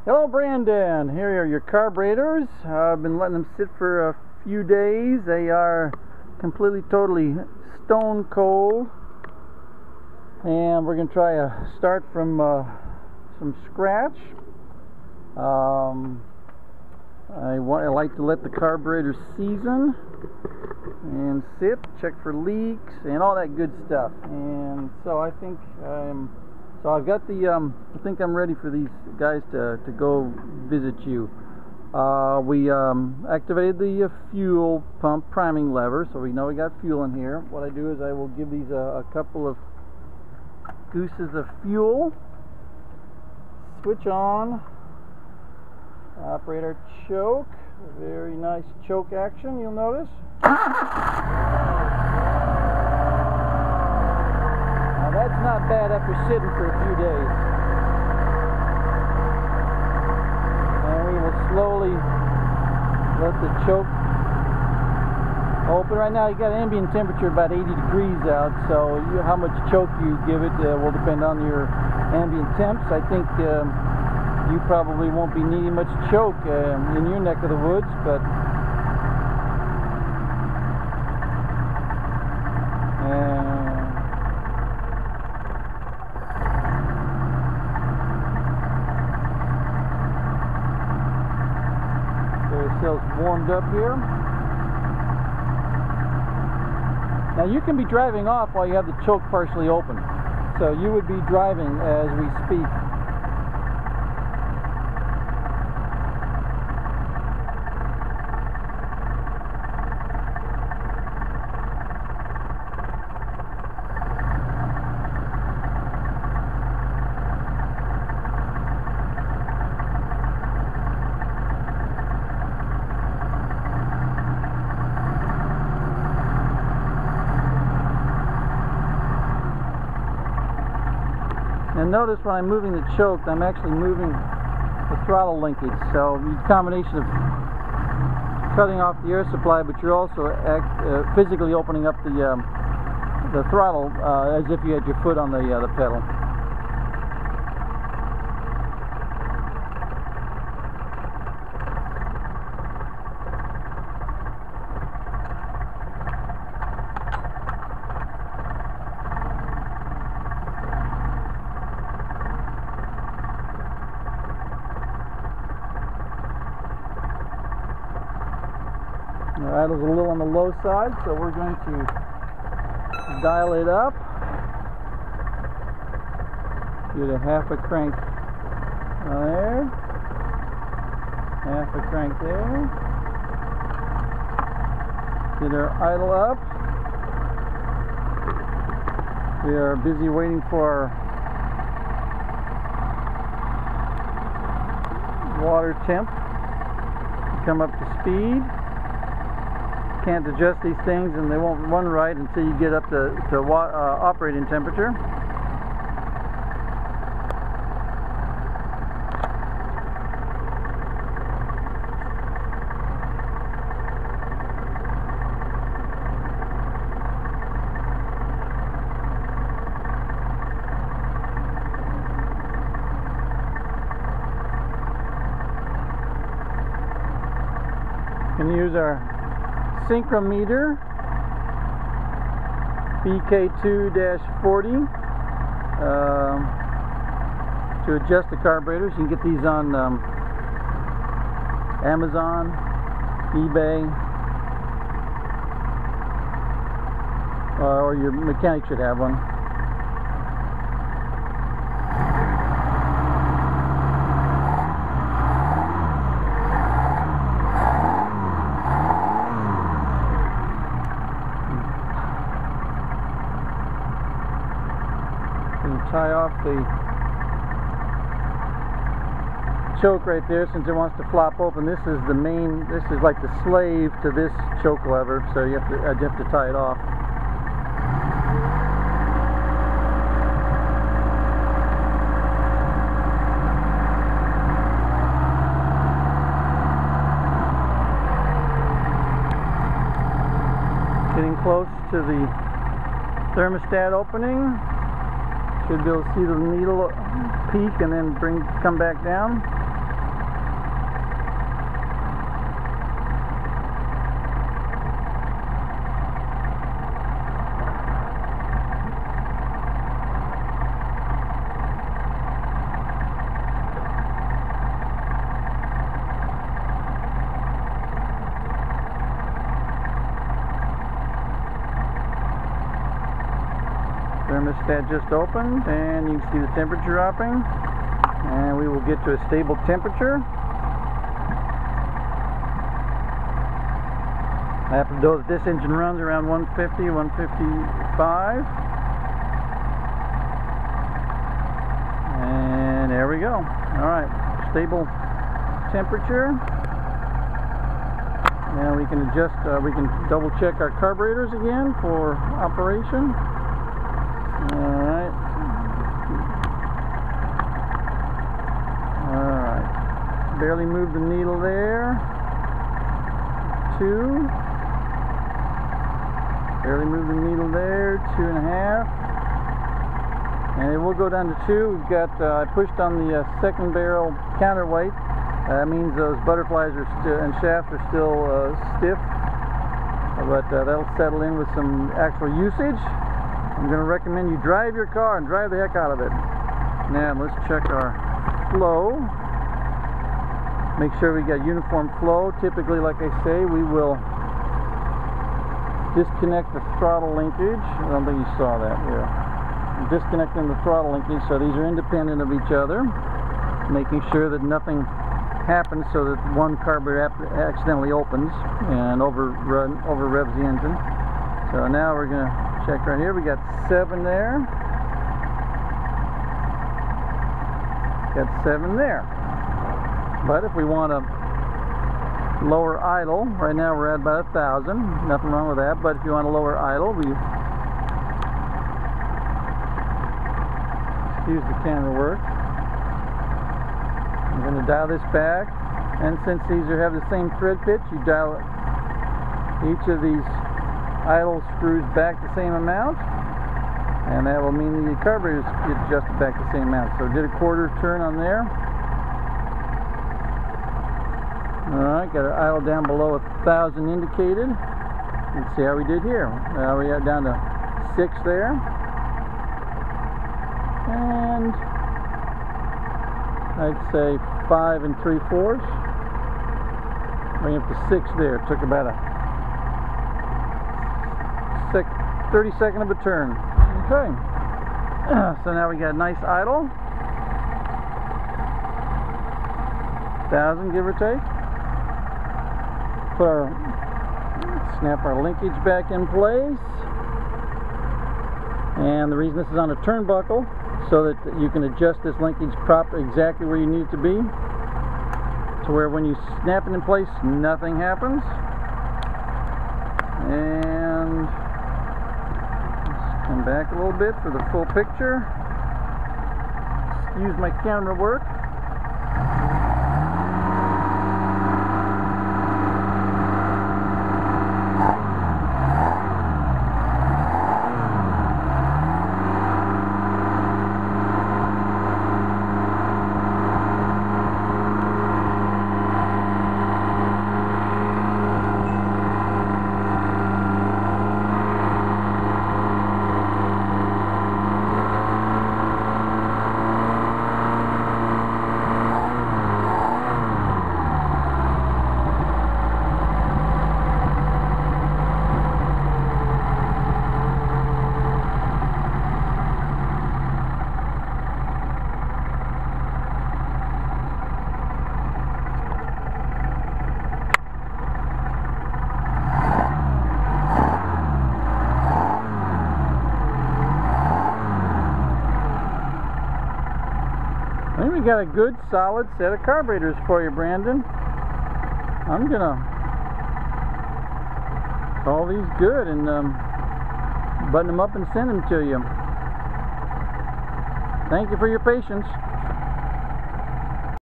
Hello Brandon, here are your carburetors. I've been letting them sit for a few days. They are completely, totally stone cold. And we're going to try a start from some scratch. I like to let the carburetor season and sit, check for leaks and all that good stuff. And so I think I've got the I think I'm ready for these guys to go visit you. We activated the fuel pump priming lever, so we know we got fuel in here. What I do is I will give these a couple of gooses of fuel. Switch on. Operate our choke. A very nice choke action, you'll notice. Now that's not bad after sitting for a few days. And we will slowly let the choke open. Right now you got ambient temperature about 80 degrees out, so how much choke you give it will depend on your ambient temps. I think you probably won't be needing much choke in your neck of the woods, but ourselves warmed up here. Now you can be driving off while you have the choke partially open, so you would be driving as we speak. And notice when I'm moving the choke, I'm actually moving the throttle linkage. So a combination of cutting off the air supply, but you're also physically opening up the throttle as if you had your foot on the pedal. The idle's a little on the low side, so we're going to dial it up. Get a half a crank there, half a crank there. Get our idle up. We are busy waiting for our water temp to come up to speed. Can't adjust these things and they won't run right until you get up to operating temperature. We can use our synchrometer BK2-40 to adjust the carburetors. You can get these on Amazon, eBay, or your mechanic should have one. Tie off the choke right there since it wants to flop open. This is the main, this is like the slave to this choke lever, so you have to tie it off. Getting close to the thermostat opening. Should be able to see the needle peak and then come back down. that just opened, and you can see the temperature dropping, and we will get to a stable temperature. I happen to know that this engine runs around 150, 155. And there we go. Alright, stable temperature. Now we can adjust, we can double check our carburetors again for operation. Alright. Alright. Barely moved the needle there. 2. Barely moved the needle there. 2.5. And it will go down to 2. We've got, I pushed on the second barrel counterweight. That means those butterflies are and shafts are still stiff, but that'll settle in with some actual usage. I'm going to recommend you drive your car and drive the heck out of it. Now let's check our flow. Make sure we got uniform flow. Typically, like I say, we will disconnect the throttle linkage. I don't think you saw that here. Disconnecting the throttle linkage, so these are independent of each other. Making sure that nothing happens so that one carburetor accidentally opens and over revs the engine. So now we're going to check right here. We got 7 there. Got 7 there. But if we want to lower idle, right now we're at about 1,000. Nothing wrong with that. But if you want to lower idle, we excuse the camera work. I'm going to dial this back, and since these have the same thread pitch, you dial each of these idle screws back the same amount, and that will mean the carburetors get adjusted back the same amount. So did a quarter turn on there. Alright, got our idle down below 1,000 indicated. Let's see how we did here. We got down to 6 there, and I'd say 5 3/4. Bring up to 6 there. Took about a 32nd of a turn. Okay. So now we got a nice idle. 1,000 give or take. Snap our linkage back in place. And the reason this is on a turnbuckle, so that you can adjust this linkage exactly where you need it to be, to where when you snap it in place, nothing happens. And let's come back a little bit for the full picture. Excuse my camera work. I think we got a good solid set of carburetors for you, Brandon. I'm gonna call these good and button them up and send them to you. Thank you for your patience.